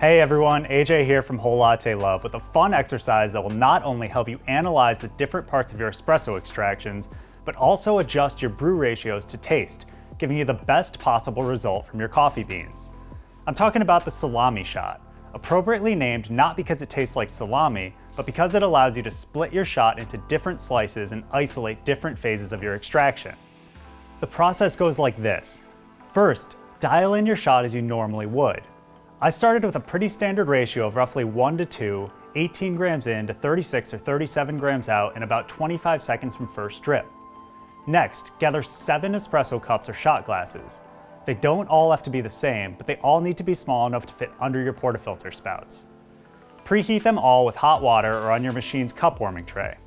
Hey everyone, AJ here from Whole Latte Love with a fun exercise that will not only help you analyze the different parts of your espresso extractions, but also adjust your brew ratios to taste, giving you the best possible result from your coffee beans. I'm talking about the salami shot, appropriately named not because it tastes like salami, but because it allows you to split your shot into different slices and isolate different phases of your extraction. The process goes like this. First, dial in your shot as you normally would. I started with a pretty standard ratio of roughly 1 to 2, 18 grams in to 36 or 37 grams out in about 25 seconds from first drip. Next, gather 7 espresso cups or shot glasses. They don't all have to be the same, but they all need to be small enough to fit under your portafilter spouts. Preheat them all with hot water or on your machine's cup warming tray.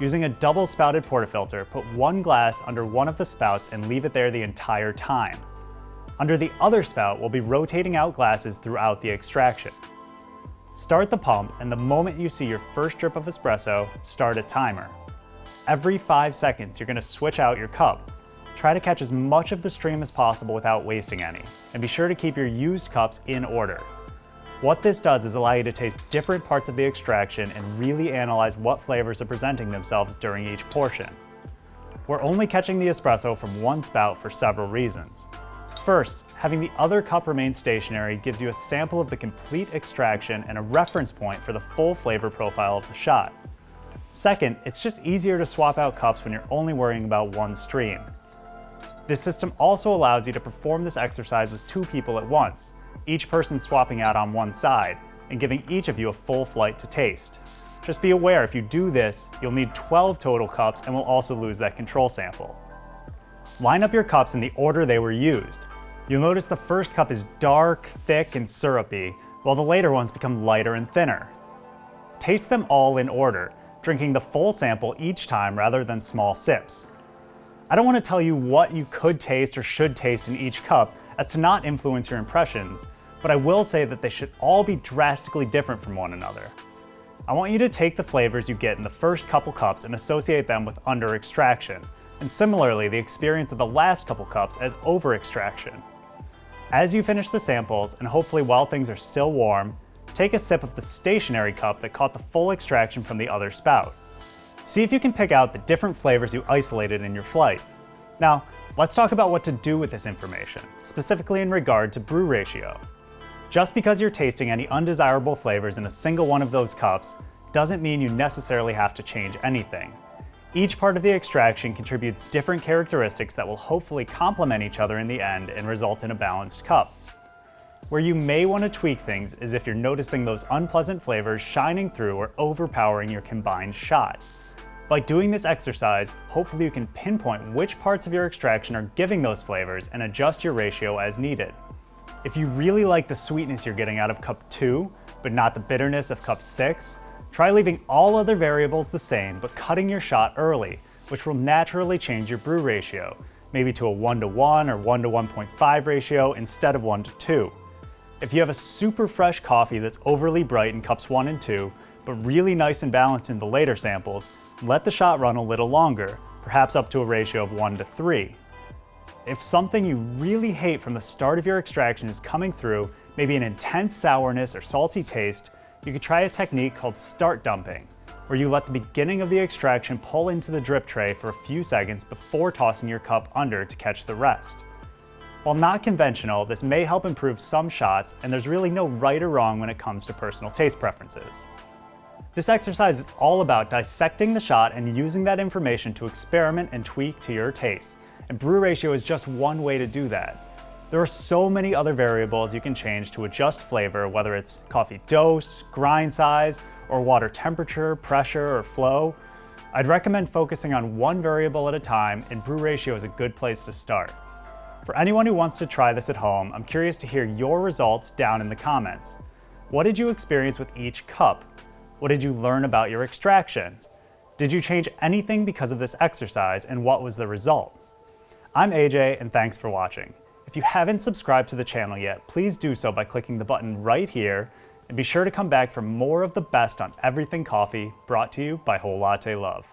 Using a double spouted portafilter, put 1 glass under one of the spouts and leave it there the entire time. Under the other spout, we'll be rotating out glasses throughout the extraction. Start the pump, and the moment you see your first drip of espresso, start a timer. Every 5 seconds, you're going to switch out your cup. Try to catch as much of the stream as possible without wasting any, and be sure to keep your used cups in order. What this does is allow you to taste different parts of the extraction and really analyze what flavors are presenting themselves during each portion. We're only catching the espresso from one spout for several reasons. First, having the other cup remain stationary gives you a sample of the complete extraction and a reference point for the full flavor profile of the shot. Second, it's just easier to swap out cups when you're only worrying about one stream. This system also allows you to perform this exercise with 2 people at once, each person swapping out on one side, and giving each of you a full flight to taste. Just be aware, if you do this, you'll need 12 total cups and will also lose that control sample. Line up your cups in the order they were used. You'll notice the first cup is dark, thick, and syrupy, while the later ones become lighter and thinner. Taste them all in order, drinking the full sample each time rather than small sips. I don't want to tell you what you could taste or should taste in each cup as to not influence your impressions, but I will say that they should all be drastically different from one another. I want you to take the flavors you get in the first couple cups and associate them with under extraction, and similarly the experience of the last couple cups as over extraction. As you finish the samples, and hopefully while things are still warm, take a sip of the stationary cup that caught the full extraction from the other spout. See if you can pick out the different flavors you isolated in your flight. Now, let's talk about what to do with this information, specifically in regard to brew ratio. Just because you're tasting any undesirable flavors in a single one of those cups doesn't mean you necessarily have to change anything. Each part of the extraction contributes different characteristics that will hopefully complement each other in the end and result in a balanced cup. Where you may want to tweak things is if you're noticing those unpleasant flavors shining through or overpowering your combined shot. By doing this exercise, hopefully you can pinpoint which parts of your extraction are giving those flavors and adjust your ratio as needed. If you really like the sweetness you're getting out of cup 2, but not the bitterness of cup 6, try leaving all other variables the same but cutting your shot early, which will naturally change your brew ratio, maybe to a 1:1 or 1:1.5 ratio instead of 1:2. If you have a super fresh coffee that's overly bright in cups 1 and 2, but really nice and balanced in the later samples, let the shot run a little longer, perhaps up to a ratio of 1:3. If something you really hate from the start of your extraction is coming through, maybe an intense sourness or salty taste, you could try a technique called start dumping, where you let the beginning of the extraction pull into the drip tray for a few seconds before tossing your cup under to catch the rest. While not conventional, this may help improve some shots, and there's really no right or wrong when it comes to personal taste preferences. This exercise is all about dissecting the shot and using that information to experiment and tweak to your taste, and brew ratio is just one way to do that. There are so many other variables you can change to adjust flavor, whether it's coffee dose, grind size, or water temperature, pressure, or flow. I'd recommend focusing on one variable at a time, and brew ratio is a good place to start. For anyone who wants to try this at home, I'm curious to hear your results down in the comments. What did you experience with each cup? What did you learn about your extraction? Did you change anything because of this exercise, and what was the result? I'm AJ, and thanks for watching. If you haven't subscribed to the channel yet, please do so by clicking the button right here, and be sure to come back for more of the best on everything coffee, brought to you by Whole Latte Love.